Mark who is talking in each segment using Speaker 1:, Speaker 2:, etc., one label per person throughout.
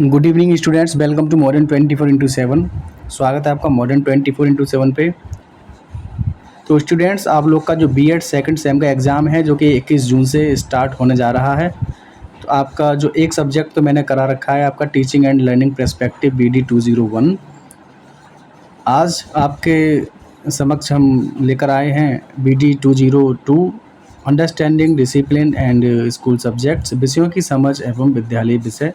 Speaker 1: Good evening students, welcome to modern 24x7। स्वागत है आपका मॉडर्न 24x7 पे। तो स्टूडेंट्स, आप लोग का जो बीएड सेकंड सेम का एग्ज़ाम है जो कि 21 जून से स्टार्ट होने जा रहा है। तो आपका जो एक सब्जेक्ट तो मैंने करा रखा है आपका teaching and learning perspective BD 201। आज आपके समक्ष हम लेकर आए हैं BD 202 understanding discipline and school subjects, विषयों की समझ एवं विद्यालय विषय।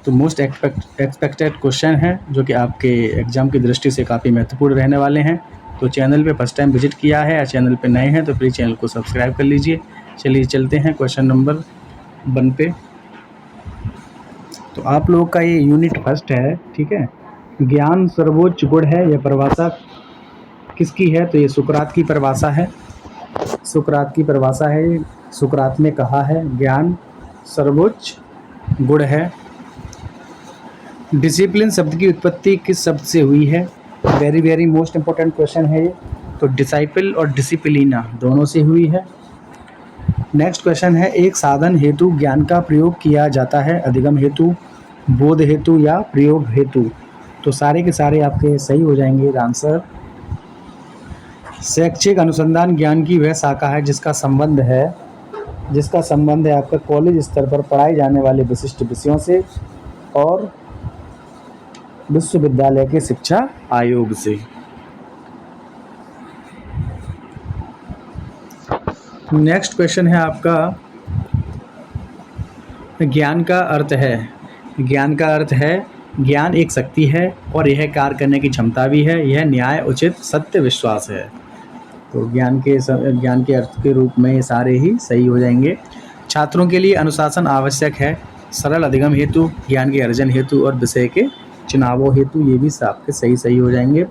Speaker 1: तो मोस्ट एक्सपेक्टेड क्वेश्चन है जो कि आपके एग्ज़ाम की दृष्टि से काफ़ी महत्वपूर्ण रहने वाले हैं। तो चैनल पे फर्स्ट टाइम विजिट किया है या चैनल पे नए हैं तो प्लीज़ चैनल को सब्सक्राइब कर लीजिए। चलिए चलते हैं क्वेश्चन नंबर 1 पे। तो आप लोगों का ये यूनिट फर्स्ट है, ठीक है। ज्ञान सर्वोच्च गुण है, यह परिभाषा किसकी है? तो ये सुकरात की परिभाषा है। सुकरात की परिभाषा है, सुकरात ने कहा है ज्ञान सर्वोच्च गुण है। डिसिप्लिन शब्द की उत्पत्ति किस शब्द से हुई है? Very very most important question है ये। तो डिसाइपल और डिसिप्लिना दोनों से हुई है। नेक्स्ट क्वेश्चन है, एक साधन हेतु ज्ञान का प्रयोग किया जाता है, अधिगम हेतु, बोध हेतु या प्रयोग हेतु? तो सारे के सारे आपके सही हो जाएंगे आंसर। शैक्षिक अनुसंधान ज्ञान की वह शाखा है जिसका संबंध है आपका कॉलेज स्तर पर पढ़ाए जाने वाले विशिष्ट विषयों से और विश्वविद्यालय के शिक्षा आयोग से। नेक्स्ट क्वेश्चन है आपका, ज्ञान का अर्थ है। ज्ञान का अर्थ है, ज्ञान एक शक्ति है और यह कार्य करने की क्षमता भी है। यह न्याय, उचित, सत्य, विश्वास है। तो ज्ञान के अर्थ के रूप में ये सारे ही सही हो जाएंगे। छात्रों के लिए अनुशासन आवश्यक है। सरल अधिगम हेतु, ज्ञान के अर्जन हेतु और विषय के चुनावों हेतु, ये भी आपके सही हो जाएंगे।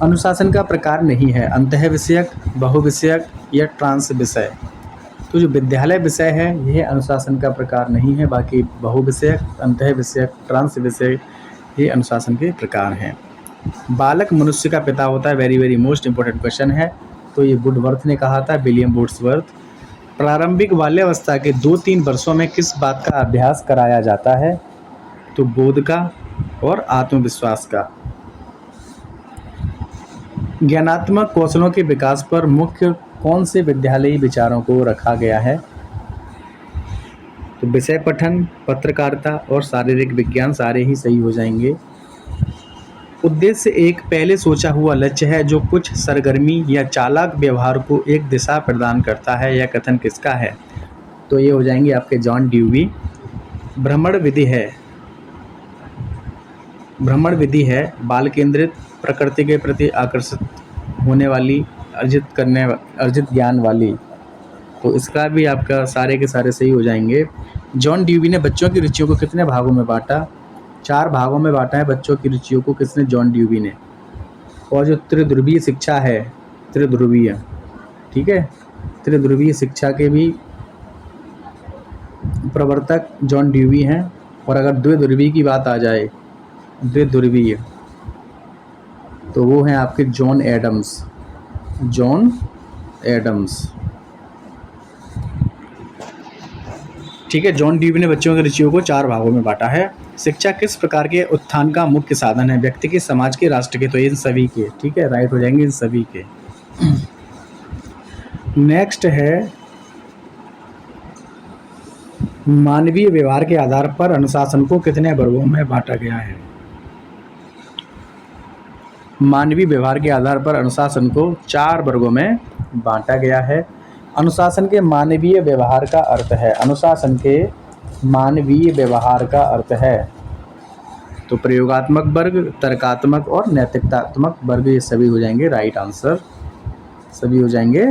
Speaker 1: अनुशासन का प्रकार नहीं है अंतः विषयक, बहुविषयक या ट्रांस विषय। तो जो विद्यालय विषय है यह अनुशासन का प्रकार नहीं है, बाकी बहुविषयक, अंतः विषयक, ट्रांस विषय ये अनुशासन के प्रकार हैं। बालक मनुष्य का पिता होता है, very very most important question है। तो ये वुडवर्थ ने कहा था, विलियम वुड्सवर्थ। प्रारंभिक बाल्यावस्था के 2-3 वर्षों में किस बात का अभ्यास कराया जाता है? तो बोध का और आत्मविश्वास का। ज्ञानात्मक कौशलों के विकास पर मुख्य कौन से विद्यालयी विचारों को रखा गया है? तो विषय पठन, पत्रकारिता और शारीरिक विज्ञान सारे ही सही हो जाएंगे। उद्देश्य एक पहले सोचा हुआ लक्ष्य है जो कुछ सरगर्मी या चालाक व्यवहार को एक दिशा प्रदान करता है। यह कथन किसका है? तो ये हो जाएंगे आपके जॉन ड्यूवी। भ्रमण विधि है बाल केंद्रित, प्रकृति के प्रति आकर्षित होने वाली, अर्जित ज्ञान वाली। तो इसका भी आपका सारे के सारे सही हो जाएंगे। जॉन ड्यूवी ने बच्चों की रुचियों को कितने भागों में बांटा? 4 भागों में बांटा है बच्चों की रुचियों को। किसने? जॉन ड्यूवी ने। और जो त्रिध्रुवीय शिक्षा है, त्रिध्रुवीय, ठीक है, त्रिध्रुवीय शिक्षा के भी प्रवर्तक जॉन ड्यूवी हैं। और अगर द्विध्रुवीय की बात आ जाए, द्विध्रुवीय, तो वो हैं आपके जॉन एडम्स। ठीक है, जॉन ड्यूवी ने बच्चों की रुचियों को 4 भागों में बांटा है। शिक्षा किस प्रकार के उत्थान का मुख्य साधन है? व्यक्ति के, समाज के, राष्ट्र के? तो इन सभी के, ठीक है, राइट हो जाएंगे इन सभी के। नेक्स्ट है, मानवीय व्यवहार के आधार पर अनुशासन को कितने वर्गों में बांटा गया है? मानवीय व्यवहार के आधार पर अनुशासन को 4 वर्गों में बांटा गया है। अनुशासन के मानवीय व्यवहार का अर्थ है, अनुशासन के मानवीय व्यवहार का अर्थ है तो प्रयोगात्मक वर्ग, तर्कात्मक और नैतिकतात्मक वर्ग, ये सभी हो जाएंगे राइट आंसर। सभी हो जाएंगे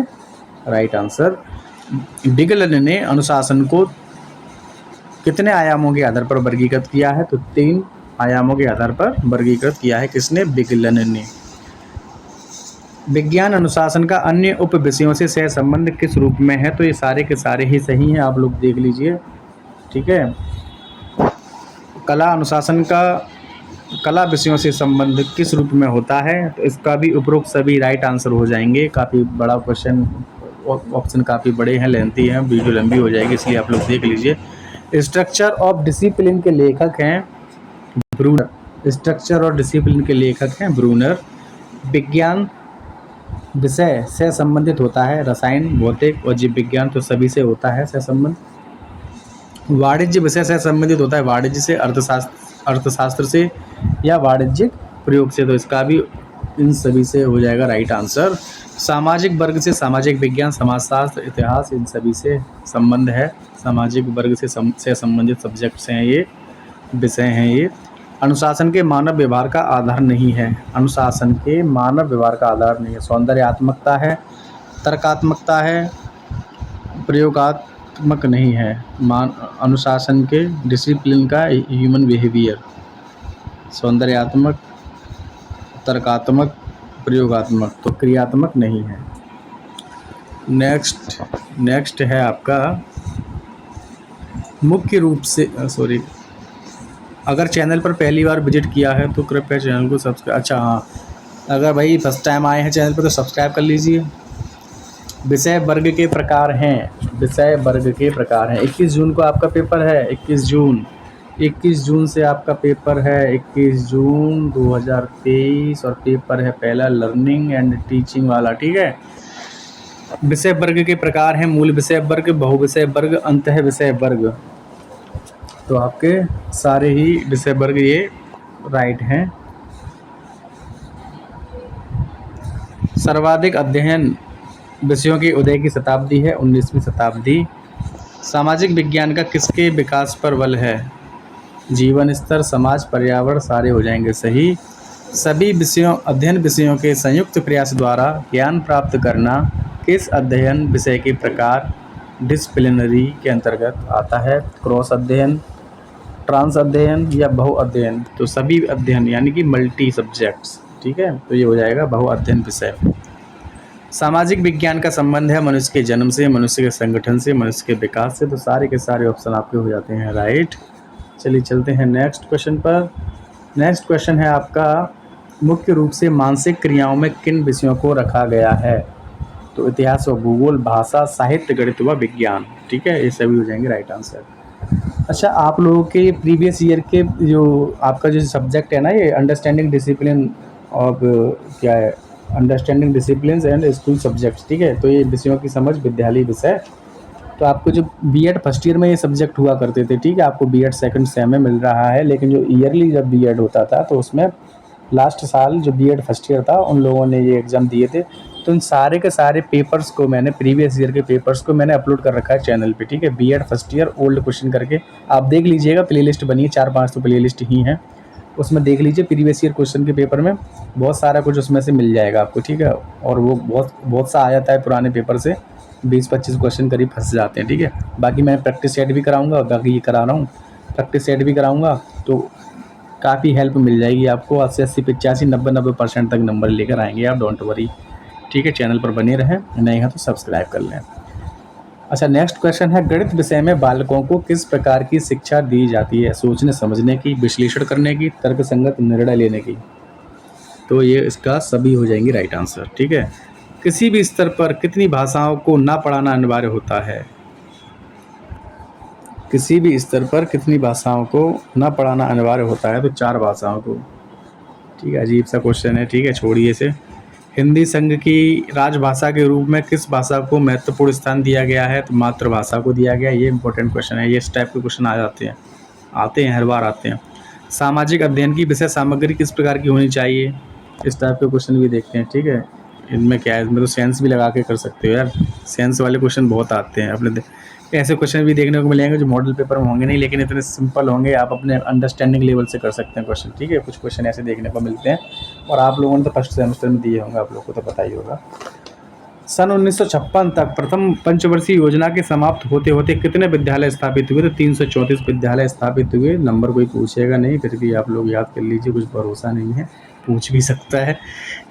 Speaker 1: राइट आंसर। बिगलन ने अनुशासन को कितने आयामों के आधार पर वर्गीकृत किया है? तो 3 आयामों के आधार पर वर्गीकृत किया है। किसने? बिगलन ने। विज्ञान अनुशासन का अन्य उप विषयों से सह संबंध किस रूप में है? तो ये सारे के सारे ही सही हैं, आप लोग देख लीजिए, ठीक है। कला अनुशासन का कला विषयों से संबंध किस रूप में होता है? तो इसका भी उपरोक्त सभी राइट आंसर हो जाएंगे। काफ़ी बड़ा क्वेश्चन, ऑप्शन काफ़ी बड़े हैं, लेंथी हैं, वीडियो लंबी हो जाएगी, इसलिए आप लोग देख लीजिए। स्ट्रक्चर ऑफ डिसिप्लिन के लेखक हैं ब्रूनर। स्ट्रक्चर और डिसिप्लिन के लेखक हैं ब्रूनर। विज्ञान विषय से संबंधित होता है, रसायन, भौतिक और जीव विज्ञान तो सभी से होता है सहसंबंध। वाणिज्य विषय से संबंधित होता है, वाणिज्य से, अर्थशास्त्र से या वाणिज्यिक प्रयोग से, तो इसका भी इन सभी से हो जाएगा राइट आंसर। सामाजिक वर्ग से सामाजिक विज्ञान, समाजशास्त्र, इतिहास, इन सभी से संबंध है। सामाजिक वर्ग से संबंधित सब्जेक्ट्स हैं ये, विषय हैं ये। अनुशासन के मानव व्यवहार का आधार नहीं है, अनुशासन के मानव व्यवहार का आधार नहीं है। सौंदर्यात्मकता है, तर्कात्मकता है, प्रयोगात्मक नहीं है। अनुशासन के डिसिप्लिन का ह्यूमन बिहेवियर, सौंदर्यात्मक, तर्कात्मक, प्रयोगात्मक, तो क्रियात्मक नहीं है। नेक्स्ट है आपका मुख्य रूप से अगर चैनल पर पहली बार विजिट किया है तो कृपया चैनल को सब्सक्राइब, अच्छा हाँ, अगर भाई फर्स्ट टाइम आए हैं चैनल पर तो सब्सक्राइब कर लीजिए। विषय वर्ग के प्रकार हैं, विषय वर्ग के प्रकार हैं। 21 जून को आपका पेपर है, 21 जून से आपका पेपर है, 21 जून 2023, और पेपर है पहला लर्निंग एंड टीचिंग वाला, ठीक है। विषय वर्ग के प्रकार हैं मूल विषय वर्ग, बहुविषय वर्ग, अंतः विषय वर्ग। तो आपके सारे ही विषय वर्ग ये राइट हैं। सर्वाधिक अध्ययन विषयों के उदय की शताब्दी है 19वीं शताब्दी। सामाजिक विज्ञान का किसके विकास पर बल है? जीवन स्तर, समाज, पर्यावरण, सारे हो जाएंगे सही। सभी अध्ययन विषयों के संयुक्त प्रयास द्वारा ज्ञान प्राप्त करना किस अध्ययन विषय के प्रकार डिसिप्लिनरी के अंतर्गत आता है? क्रॉस अध्ययन, ट्रांस अध्ययन या बहु अध्ययन? तो सभी अध्ययन यानी कि मल्टी सब्जेक्ट्स, ठीक है, तो ये हो जाएगा बहु अध्ययन विषय। सामाजिक विज्ञान का संबंध है मनुष्य के जन्म से, मनुष्य के संगठन से, मनुष्य के विकास से, तो सारे के सारे ऑप्शन आपके हो जाते हैं राइट। चलिए चलते हैं नेक्स्ट क्वेश्चन पर। नेक्स्ट क्वेश्चन है आपका मुख्य रूप से मानसिक क्रियाओं में किन विषयों को रखा गया है? तो इतिहास व भूगोल, भाषा, साहित्य, गणित व विज्ञान, ठीक है, ये सभी हो जाएंगे राइट आंसर। अच्छा, आप लोगों के प्रीवियस ईयर के जो आपका जो सब्जेक्ट है ना, ये अंडरस्टैंडिंग डिसिप्लिन और क्या है, understanding discipline and school subjects, ठीक है, तो ये विषयों की समझ विद्यालय विषय। तो आपको जो बीएड फर्स्ट ईयर में ये सब्जेक्ट हुआ करते थे, ठीक है, आपको बीएड सेकंड सेम में मिल रहा है, लेकिन जो ईयरली जब बीएड होता था तो उसमें लास्ट साल जो बीएड फर्स्ट ईयर था उन लोगों ने ये एग्ज़ाम दिए थे, तो इन सारे के सारे पेपर्स को मैंने, प्रीवियस ईयर के पेपर्स को मैंने अपलोड कर रखा है चैनल पे, ठीक है। BEd first year old question करके आप देख लीजिएगा, प्लेलिस्ट बनी है 4-5 तो प्लेलिस्ट ही हैं, उसमें देख लीजिए प्रीवियस ईयर क्वेश्चन के पेपर में बहुत सारा कुछ उसमें से मिल जाएगा आपको, ठीक है। और वो बहुत सा आ जाता है पुराने पेपर से, 20-25 क्वेश्चन करीब फंस जाते हैं, ठीक है। बाकी मैं प्रैक्टिस सेट भी कराऊंगा, बाकी ये करा रहा हूँ, प्रैक्टिस सेट भी कराऊंगा, तो काफ़ी हेल्प मिल जाएगी आपको। 80-80, 85, 90% तक नंबर लेकर आएंगे आप, डोंट वरी, ठीक है। चैनल पर बने रहें, नहीं है तो सब्सक्राइब कर लें। अच्छा, नेक्स्ट क्वेश्चन है गणित विषय में बालकों को किस प्रकार की शिक्षा दी जाती है? सोचने समझने की, विश्लेषण करने की, तर्कसंगत निर्णय लेने की, तो ये इसका सभी हो जाएंगे राइट आंसर, ठीक है। किसी भी स्तर पर कितनी भाषाओं को ना पढ़ाना अनिवार्य होता है? किसी भी स्तर पर कितनी भाषाओं को ना पढ़ाना अनिवार्य होता है? तो 4 भाषाओं को, ठीक है। अजीब सा क्वेश्चन है, ठीक है, छोड़िए इसे। हिंदी संघ की राजभाषा के रूप में किस भाषा को महत्वपूर्ण स्थान दिया गया है? तो मातृभाषा को दिया गया। ये इंपॉर्टेंट क्वेश्चन है, ये इस टाइप के क्वेश्चन आ जाते हैं, हर बार आते हैं। सामाजिक अध्ययन की विषय सामग्री किस प्रकार की होनी चाहिए? इस टाइप के क्वेश्चन भी देखते हैं, ठीक है। इनमें क्या है, इसमें तो सेंस भी लगा के कर सकते हो यार, सेंस वाले क्वेश्चन बहुत आते हैं अपने। ऐसे क्वेश्चन भी देखने को मिलेंगे जो मॉडल पेपर में होंगे नहीं, लेकिन इतने सिंपल होंगे, आप अपने अंडरस्टैंडिंग लेवल से कर सकते हैं क्वेश्चन, ठीक है। कुछ क्वेश्चन ऐसे देखने को मिलते हैं, और आप लोगों ने तो फर्स्ट सेमेस्टर में दिए होंगे, आप लोग को तो पता ही होगा। सन 1956 तक प्रथम पंचवर्षीय योजना के समाप्त होते होते कितने विद्यालय स्थापित हुए? तो 334 विद्यालय स्थापित हुए। नंबर कोई पूछेगा नहीं, फिर भी आप लोग याद कर लीजिए, कुछ भरोसा नहीं है, पूछ भी सकता है,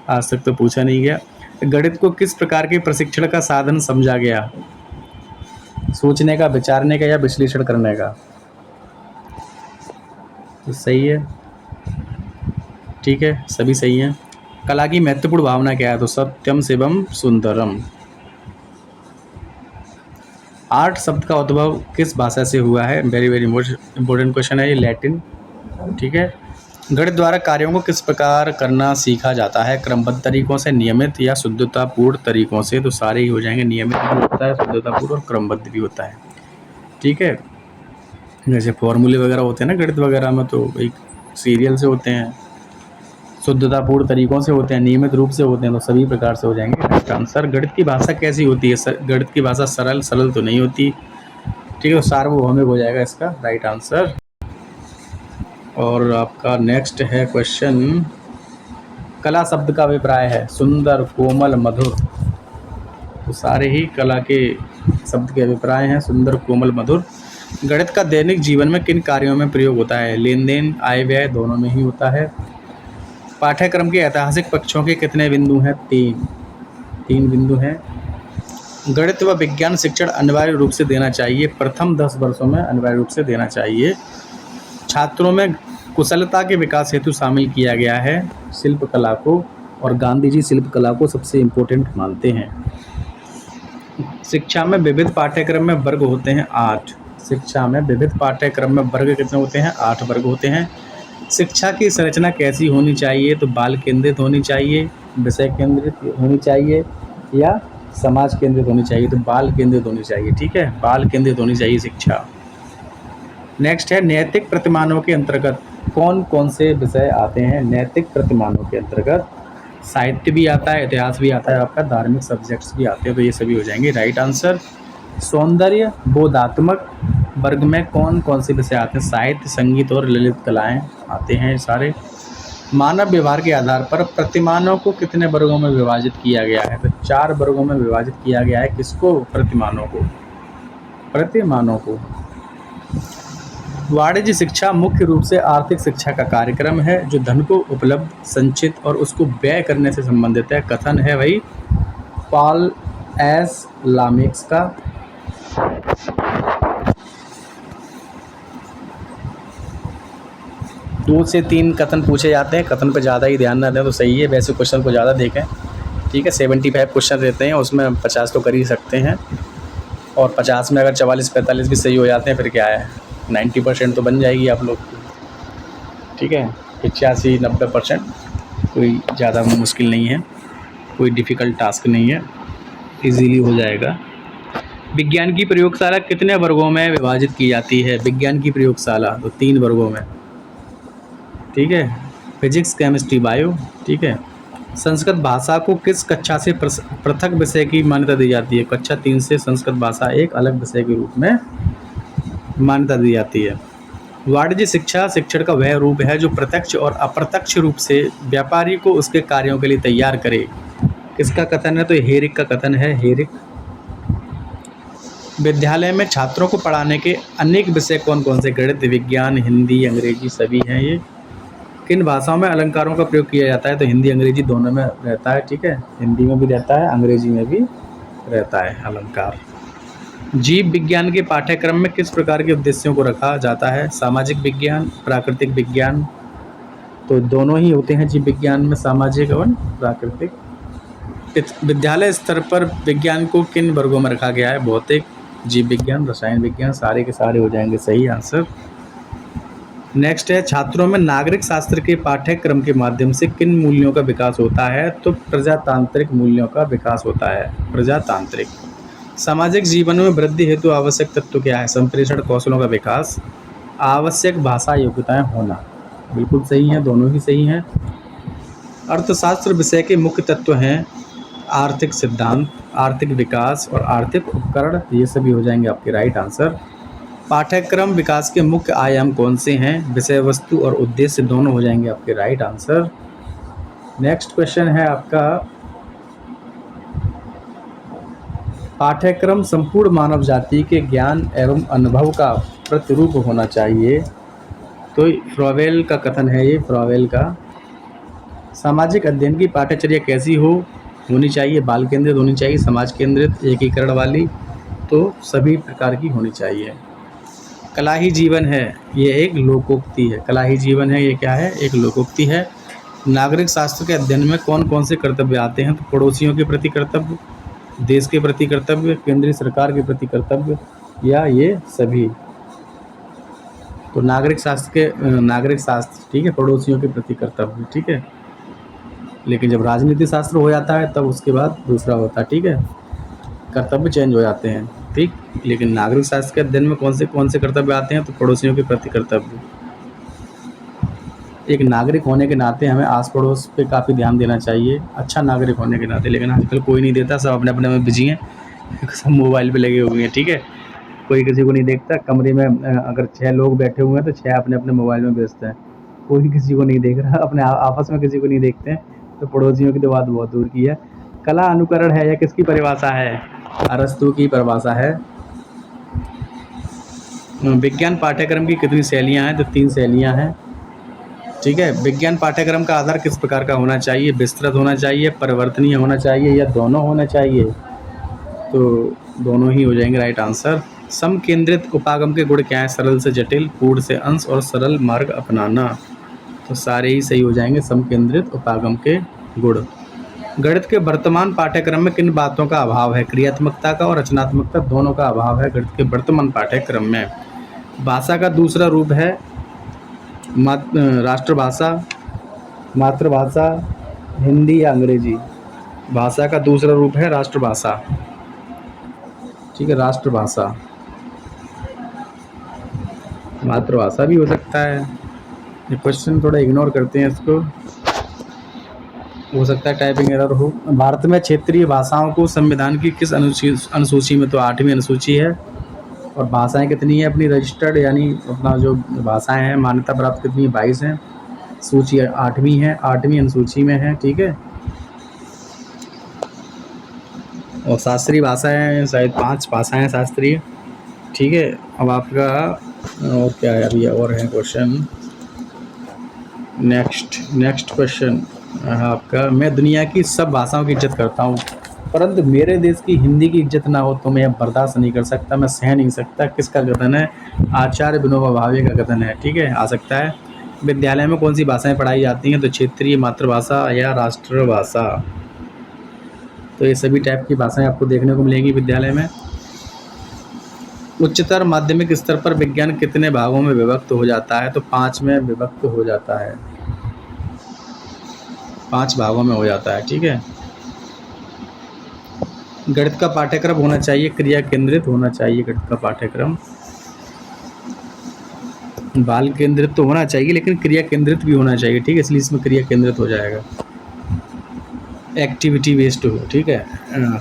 Speaker 1: आज तक तो पूछा नहीं गया। गणित को किस प्रकार के प्रशिक्षण का साधन समझा गया? सोचने का, विचारने का या विश्लेषण करने का? तो सही है, ठीक है, सभी सही हैं। कला की महत्वपूर्ण भावना क्या है? तो सत्यम शिवम सुंदरम। आर्ट शब्द का उद्भव किस भाषा से हुआ है? वेरी वेरी इंपॉर्टेंट क्वेश्चन है ये, लैटिन। ठीक है। गणित द्वारा कार्यों को किस प्रकार करना सीखा जाता है? क्रमबद्ध तरीकों से, नियमित या शुद्धतापूर्ण तरीकों से? तो सारे ही हो जाएंगे, नियमित भी होता है, शुद्धतापूर्ण और क्रमबद्ध भी होता है। ठीक है। जैसे फॉर्मूले वगैरह होते हैं ना गणित वगैरह में, तो एक सीरियल से होते हैं, शुद्धतापूर्ण तरीकों से होते हैं, नियमित रूप से होते हैं, तो सभी प्रकार से हो जाएंगे। Right answer. गणित की भाषा कैसी होती है? गणित की भाषा सरल तो नहीं होती। ठीक है, सार्वभौमिक हो जाएगा इसका राइट आंसर। और आपका नेक्स्ट है क्वेश्चन, कला शब्द का अभिप्राय है सुंदर, कोमल, मधुर। तो सारे ही कला के शब्द के अभिप्राय हैं, सुंदर, कोमल, मधुर। गणित का दैनिक जीवन में किन कार्यों में प्रयोग होता है? लेन देन, आय व्यय, दोनों में ही होता है। पाठ्यक्रम के ऐतिहासिक पक्षों के कितने बिंदु हैं? 3 बिंदु हैं। गणित व विज्ञान शिक्षण अनिवार्य रूप से देना चाहिए, प्रथम 10 वर्षों में अनिवार्य रूप से देना चाहिए। छात्रों में कुशलता के विकास हेतु शामिल किया गया है शिल्पकला को, और गांधी जी शिल्पकला को सबसे इम्पोर्टेंट मानते हैं। शिक्षा में विविध पाठ्यक्रम में वर्ग होते हैं 8। शिक्षा में विविध पाठ्यक्रम में वर्ग कितने होते हैं? 8 वर्ग होते हैं। शिक्षा की संरचना कैसी होनी चाहिए? तो बाल केंद्रित होनी चाहिए, विषय केंद्रित होनी चाहिए, या समाज केंद्रित होनी चाहिए? तो बाल केंद्रित होनी चाहिए। ठीक है, बाल केंद्रित होनी चाहिए शिक्षा। नेक्स्ट है, नैतिक प्रतिमानों के अंतर्गत कौन कौन से विषय आते हैं? नैतिक प्रतिमानों के अंतर्गत साहित्य भी आता है, इतिहास भी आता है, आपका धार्मिक सब्जेक्ट्स भी आते हैं, तो ये सभी हो जाएंगे राइट आंसर। सौंदर्य बोधात्मक वर्ग में कौन कौन से विषय आते हैं? साहित्य, संगीत और ललित कलाएं आते हैं सारे। मानव व्यवहार के आधार पर प्रतिमानों को कितने वर्गों में विभाजित किया गया है? तो 4 वर्गों में विभाजित किया गया है। किसको? प्रतिमानों को। प्रतिमानों को। वाणिज्य शिक्षा मुख्य रूप से आर्थिक शिक्षा का कार्यक्रम है जो धन को उपलब्ध, संचित और उसको व्यय करने से संबंधित है। कथन है भाई पॉल एस लामेक्स का। 2 से 3 कथन पूछे जाते हैं, कथन पर ज़्यादा ही ध्यान न दें तो सही है, वैसे क्वेश्चन को ज़्यादा देखें। ठीक है, 75 क्वेश्चन रहते हैं, उसमें 50 तो कर ही सकते हैं, और 50 में अगर 44-45 भी सही हो जाते हैं फिर क्या है, 90% तो बन जाएगी आप लोग की। ठीक है, 85-90% कोई ज़्यादा मुश्किल नहीं है, कोई डिफ़िकल्ट टास्क नहीं है, इजीली हो जाएगा। विज्ञान की प्रयोगशाला कितने वर्गों में विभाजित की जाती है? विज्ञान की प्रयोगशाला तो 3 वर्गों में। ठीक है, फिजिक्स, केमिस्ट्री, बायो। ठीक है। संस्कृत भाषा को किस कक्षा से पृथक विषय की मान्यता दी जाती है? कक्षा 3 से संस्कृत भाषा एक अलग विषय के रूप में मान्यता दी जाती है। वाणिज्य शिक्षा शिक्षण का वह रूप है जो प्रत्यक्ष और अप्रत्यक्ष रूप से व्यापारी को उसके कार्यों के लिए तैयार करे। किसका कथन है? तो हेरिक का कथन है, हेरिक। विद्यालय में छात्रों को पढ़ाने के अनेक विषय कौन कौन से? गणित, विज्ञान, हिंदी, अंग्रेजी सभी हैं ये। किन भाषाओं में अलंकारों का प्रयोग किया जाता है? तो हिंदी अंग्रेजी दोनों में रहता है। ठीक है, हिंदी में भी रहता है, अंग्रेजी में भी रहता है अलंकार। जीव विज्ञान के पाठ्यक्रम में किस प्रकार के उद्देश्यों को रखा जाता है? सामाजिक विज्ञान, प्राकृतिक विज्ञान, तो दोनों ही होते हैं जीव विज्ञान में, सामाजिक और प्राकृतिक। विद्यालय स्तर पर विज्ञान को किन वर्गों में रखा गया है? भौतिक, जीव विज्ञान, रसायन विज्ञान, सारे के सारे हो जाएंगे सही आंसर। नेक्स्ट है, छात्रों में नागरिक शास्त्र के पाठ्यक्रम के माध्यम से किन मूल्यों का विकास होता है? तो प्रजातांत्रिक मूल्यों का विकास होता है, प्रजातांत्रिक। सामाजिक जीवन में वृद्धि हेतु आवश्यक तत्व क्या है? संप्रेषण कौशलों का विकास, आवश्यक भाषा योग्यताएं होना। बिल्कुल सही है, दोनों ही सही हैं। अर्थशास्त्र विषय के मुख्य तत्व हैं आर्थिक सिद्धांत, आर्थिक विकास और आर्थिक उपकरण, ये सभी हो जाएंगे आपके राइट आंसर। पाठ्यक्रम विकास के मुख्य आयाम कौन से हैं? विषय वस्तु और उद्देश्य दोनों हो जाएंगे आपके राइट आंसर। नेक्स्ट क्वेश्चन है आपका, पाठ्यक्रम संपूर्ण मानव जाति के ज्ञान एवं अनुभव का प्रतिरूप होना चाहिए। तो फ्रॉवेल का कथन है ये, फ्रॉवेल का। सामाजिक अध्ययन की पाठ्यचर्या कैसी होनी चाहिए? बाल केंद्रित होनी चाहिए, समाज केंद्रित, एकीकरण वाली, तो सभी प्रकार की होनी चाहिए। कला ही जीवन है, ये एक लोकोक्ति है। कला ही जीवन है, ये क्या है? एक लोकोक्ति है। नागरिक शास्त्र के अध्ययन में कौन कौन से कर्तव्य आते हैं? तो पड़ोसियों के प्रति कर्तव्य, देश के प्रति कर्तव्य, केंद्रीय सरकार के प्रति कर्तव्य, या ये सभी। तो नागरिक शास्त्र ठीक है, पड़ोसियों के प्रति कर्तव्य, ठीक है। लेकिन जब राजनीति शास्त्र हो जाता है तब उसके बाद दूसरा होता है, ठीक है, कर्तव्य चेंज हो जाते हैं, ठीक। लेकिन नागरिक शास्त्र के अध्ययन में कौन से कर्तव्य आते हैं, तो पड़ोसियों के प्रति कर्तव्य। एक नागरिक होने के नाते हमें आस पड़ोस पे काफ़ी ध्यान देना चाहिए, अच्छा नागरिक होने के नाते। लेकिन आजकल कोई नहीं देता, सब अपने अपने में बिजी हैं, सब मोबाइल पे लगे हुए हैं, ठीक है। कोई किसी को नहीं देखता। कमरे में अगर 6 लोग बैठे हुए हैं तो 6 अपने अपने मोबाइल में व्यस्त हैं, कोई किसी को नहीं देख रहा, अपने आपस में किसी को नहीं देखते हैं। तो पड़ोसियों की तो बात बहुत दूर की है। कला अनुकरण है या किसकी परिभाषा है? अरस्तू की परिभाषा है। विज्ञान पाठ्यक्रम की कितनी शैलियाँ हैं? तो 3 शैलियाँ हैं, ठीक है। विज्ञान पाठ्यक्रम का आधार किस प्रकार का होना चाहिए? विस्तृत होना चाहिए, परिवर्तनीय होना चाहिए, या दोनों होना चाहिए? तो दोनों ही हो जाएंगे राइट आंसर। सम केंद्रित उपागम के गुण क्या हैं? सरल से जटिल, पूर्ण से अंश, और सरल मार्ग अपनाना। तो सारे ही सही हो जाएंगे सम केंद्रित उपागम के गुण। गणित के वर्तमान पाठ्यक्रम में किन बातों का अभाव है? क्रियात्मकता का और रचनात्मकता दोनों का अभाव है गणित के वर्तमान पाठ्यक्रम में। भाषा का दूसरा रूप है राष्ट्रभाषा, मातृभाषा, हिंदी या अंग्रेजी। भाषा का दूसरा रूप है राष्ट्रभाषा, ठीक है, राष्ट्रभाषा। मातृभाषा भी हो सकता है। ये क्वेश्चन थोड़ा इग्नोर करते हैं इसको, हो सकता है टाइपिंग एरर हो। भारत में क्षेत्रीय भाषाओं को संविधान की किस अनुसूची में? तो 8वीं अनुसूची है। और भाषाएं कितनी है अपनी रजिस्टर्ड, यानी अपना जो भाषाएं हैं मान्यता प्राप्त, कितनी? 22 हैं। सूची 8वीं है, 8वीं अनुसूची में है, ठीक है। और शास्त्रीय भाषाएं शायद 5 भाषाएं शास्त्रीय, ठीक है। अब आपका और क्या है, अभी और है क्वेश्चन। नेक्स्ट क्वेश्चन आपका, मैं दुनिया की सब भाषाओं की इज्जत करता हूँ, परंतु मेरे देश की हिंदी की इज्जत ना हो तो मैं यह बर्दाश्त नहीं कर सकता, मैं सह नहीं सकता। किसका कथन है? आचार्य विनोबा भावे का कथन है, ठीक है, आ सकता है। विद्यालय में कौन सी भाषाएं पढ़ाई जाती हैं? तो क्षेत्रीय, मातृभाषा या राष्ट्रभाषा। तो ये सभी टाइप की भाषाएं आपको देखने को मिलेंगी विद्यालय में। उच्चतर माध्यमिक स्तर पर विज्ञान कितने भागों में विभक्त हो जाता है? तो 5 में विभक्त हो जाता है, 5 भागों में हो जाता है, ठीक है। गणित का पाठ्यक्रम होना चाहिए क्रिया केंद्रित होना चाहिए। गणित का पाठ्यक्रम बाल केंद्रित तो होना चाहिए, लेकिन क्रिया केंद्रित भी होना चाहिए, ठीक है, इसलिए इसमें क्रिया केंद्रित हो जाएगा। एक्टिविटी बेस्ड हो, ठीक है,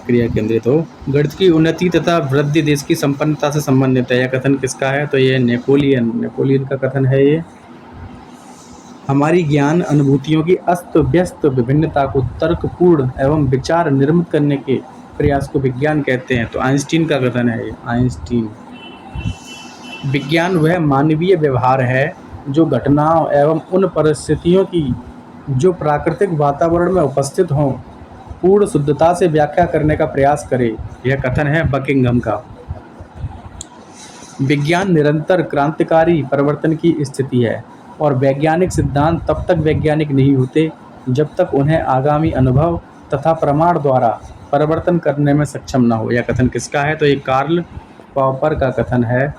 Speaker 1: क्रिया केंद्रित हो। गणित की उन्नति तथा वृद्धि देश की संपन्नता से संबंधित है। यह कथन किसका है? तो ये नेपोलियन का कथन है ये। हमारी ज्ञान अनुभूतियों की अस्त व्यस्त विभिन्नता को तर्कपूर्ण एवं विचार निर्मित करने के प्रयास को विज्ञान कहते हैं। तो आइंस्टीन का कथन है ये, आइंस्टीन। विज्ञान वह मानवीय व्यवहार है जो घटनाओं एवं उन परिस्थितियों की जो प्राकृतिक वातावरण में उपस्थित हों पूर्ण शुद्धता से व्याख्या करने का प्रयास करे। यह कथन है बकिंघम का। विज्ञान निरंतर क्रांतिकारी परिवर्तन की स्थिति है और वैज्ञानिक सिद्धांत तब तक वैज्ञानिक नहीं होते जब तक उन्हें आगामी अनुभव तथा प्रमाण द्वारा परिवर्तन करने में सक्षम न हो। यह कथन किसका है? तो ये कार्ल पॉपर का कथन है।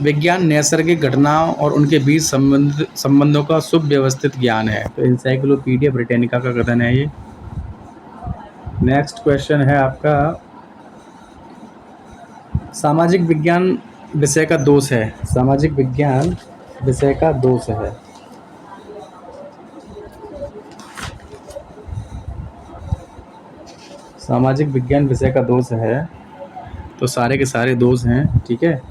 Speaker 1: विज्ञान नैसर्गिक घटनाओं और उनके बीच संबंधों का सुव्यवस्थित ज्ञान है। तो एनसाइक्लोपीडिया ब्रिटानिका का कथन है ये। नेक्स्ट क्वेश्चन है आपका, सामाजिक विज्ञान विषय का दोष है। सामाजिक विज्ञान विषय का दोष है। सामाजिक विज्ञान विषय का दोष है, तो सारे के सारे दोष हैं, ठीक है।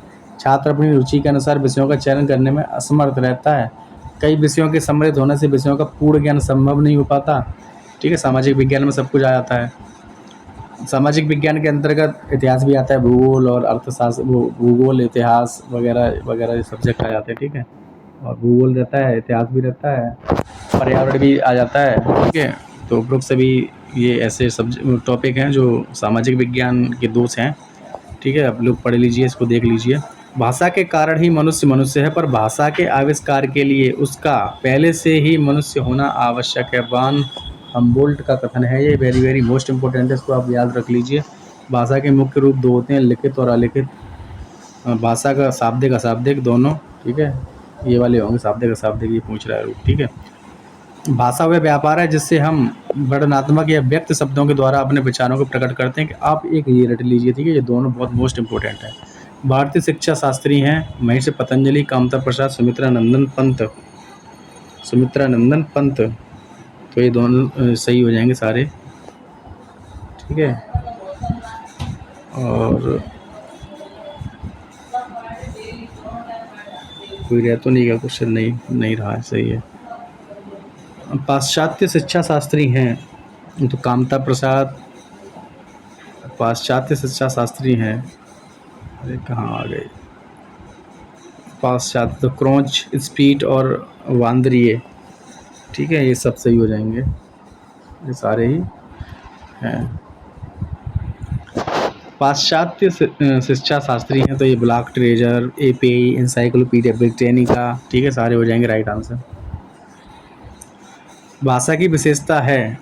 Speaker 1: छात्र अपनी रुचि के अनुसार विषयों का चयन करने में असमर्थ रहता है। कई विषयों के सम्मिलित होने से विषयों का पूर्ण ज्ञान संभव नहीं हो पाता, ठीक है। सामाजिक विज्ञान में सब कुछ आ जाता है। सामाजिक विज्ञान के अंतर्गत इतिहास भी आता है, भूगोल और अर्थशास्त्र, भूगोल, इतिहास वगैरह वगैरह सब्जेक्ट आ जाते हैं, ठीक है। और भूगोल रहता है, इतिहास भी रहता है, पर्यावरण भी आ जाता है, ठीक है। तो उपरोक्त सभी ये ऐसे टॉपिक हैं जो सामाजिक विज्ञान के दोष हैं, ठीक है। आप लोग पढ़ लीजिए, इसको देख लीजिए। भाषा के कारण ही मनुष्य मनुष्य है, पर भाषा के आविष्कार के लिए उसका पहले से ही मनुष्य होना आवश्यक है। हम्बोल्ट का कथन है, ये वेरी वेरी मोस्ट इम्पोर्टेंट है, इसको आप याद रख लीजिए। भाषा के मुख्य रूप दो होते हैं, लिखित और अलिखित। भाषा का शाब्दिक अशाब्दिक दोनों, ठीक है, ये वाले होंगे शाब्दिक अशाब्दिक, ये पूछ रहा है रूप, ठीक है। भाषा वह व्यापार है जिससे हम वर्णनात्मक या व्यक्त शब्दों के द्वारा अपने विचारों को प्रकट करते हैं। कि आप एक ये रट लीजिए, ठीक है, ये दोनों बहुत मोस्ट इंपॉर्टेंट है। भारतीय शिक्षा शास्त्री हैं महर्षि पतंजलि, कामता प्रसाद, सुमित्रा नंदन पंत। तो ये दोनों सही हो जाएंगे सारे, ठीक है। और कोई रह तो नहीं, का क्वेश्चन नहीं रहा है, सही है। पाश्चात्य शिक्षा शास्त्री हैं तो कामता प्रसाद पाश्चात्य शिक्षा शास्त्री हैं। अरे कहाँ आ गए पाश्चात्य, तो क्रोच, स्पीड और वांद्रिये, ठीक है, ये सब सही हो जाएंगे, ये सारे ही हैं। पाश्चात्य शिक्षा शास्त्री हैं तो ये block treasure, API, encyclopedia Britannica, ठीक है, सारे हो जाएंगे राइट आंसर। भाषा की विशेषता है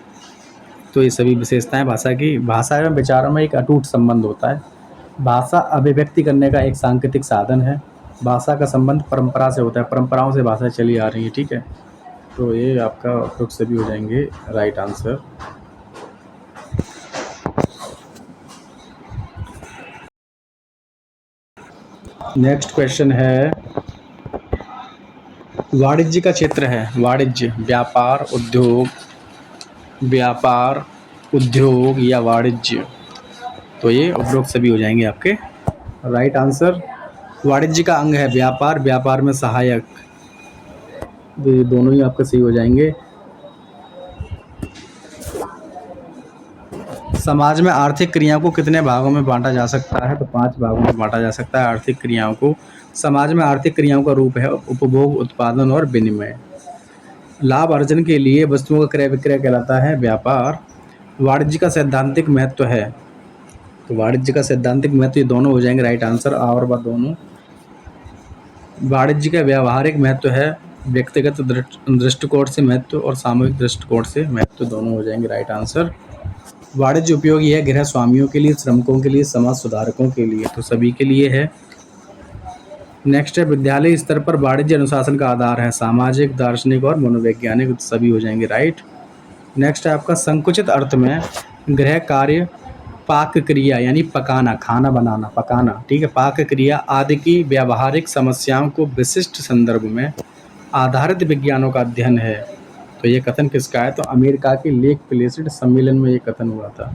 Speaker 1: तो ये सभी विशेषताएं भाषा की। भाषा एवं विचारों में एक अटूट संबंध होता है। भाषा अभिव्यक्ति करने का एक सांकेतिक साधन है। भाषा का संबंध परंपरा से होता है, परंपराओं से भाषा चली आ रही है, ठीक है। तो ये आपका उपयुक्त सभी हो जाएंगे राइट आंसर। नेक्स्ट क्वेश्चन है, वाणिज्य का क्षेत्र है। वाणिज्य व्यापार उद्योग या वाणिज्य, तो ये उपरोक्त सभी हो जाएंगे आपके राइट आंसर। वाणिज्य का अंग है व्यापार, व्यापार में सहायक, ये दोनों ही आपके सही हो जाएंगे। समाज में आर्थिक क्रियाओं को कितने भागों में बांटा जा सकता है? तो 5 भागों में बांटा जा सकता है आर्थिक क्रियाओं को। समाज में आर्थिक क्रियाओं का रूप है उपभोग, उत्पादन और विनिमय। लाभ अर्जन के लिए वस्तुओं का क्रय विक्रय कहलाता है व्यापार। वाणिज्य का सैद्धांतिक महत्व है, तो वाणिज्य का सैद्धांतिक महत्व, ये दोनों हो जाएंगे राइट आंसर, आ और बा दोनों। वाणिज्य का व्यावहारिक महत्व है, व्यक्तिगत दृष्टिकोण से महत्व और सामूहिक दृष्टिकोण से महत्व, दोनों हो जाएंगे राइट आंसर। वाणिज्य उपयोगी है गृह स्वामियों के लिए, श्रमिकों के लिए, समाज सुधारकों के लिए, तो सभी के लिए है। नेक्स्ट है, विद्यालय स्तर पर वाणिज्य अनुशासन का आधार है, सामाजिक, दार्शनिक और मनोवैज्ञानिक, सभी हो जाएंगे राइट। नेक्स्ट है आपका, संकुचित अर्थ में गृह कार्य, पाक क्रिया यानी पकाना, खाना बनाना, पकाना, ठीक है, पाक क्रिया आदि की व्यावहारिक समस्याओं को विशिष्ट संदर्भ में आधारित विज्ञानों का अध्ययन है। तो ये कथन किसका है? तो अमेरिका के लेक प्लेसिड सम्मेलन में ये कथन हुआ था।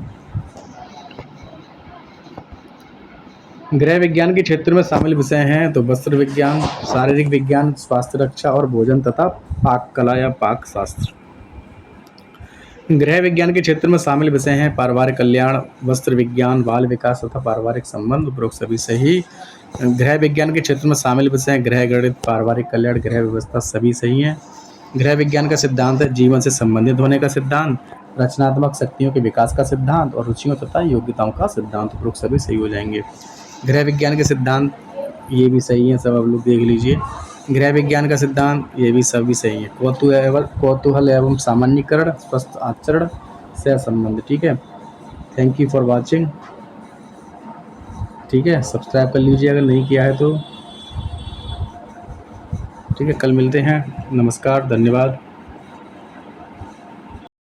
Speaker 1: गृह विज्ञान के क्षेत्र में शामिल विषय हैं तो वस्त्र विज्ञान, शारीरिक विज्ञान, स्वास्थ्य रक्षा और भोजन तथा पाक कला या पाक शास्त्र। गृह विज्ञान के क्षेत्र में शामिल विषय हैं पारिवारिक कल्याण, वस्त्र विज्ञान, बाल विकास तथा पारिवारिक संबंध, उपरोक्त सभी सही। गृह विज्ञान के क्षेत्र में शामिल विषय हैं गृह गणित, पारिवारिक कल्याण, गृह व्यवस्था, सभी सही हैं। गृह विज्ञान का सिद्धांत है जीवन से संबंधित होने का सिद्धांत, रचनात्मक शक्तियों के विकास का सिद्धांत और रुचियों तथा योग्यताओं का सिद्धांत, उपरोक्त सभी सही हो जाएंगे। गृह विज्ञान के सिद्धांत ये भी सही है, सब आप लोग देख लीजिए। गृह विज्ञान का सिद्धांत ये भी सभी सही है। कौतूहल एवं सामान्यीकरण, स्वस्थ आचरण से संबंध, ठीक है। थैंक यू फॉर वॉचिंग, ठीक है, सब्सक्राइब कर लीजिए अगर नहीं किया है तो, ठीक है। कल मिलते हैं, नमस्कार, धन्यवाद।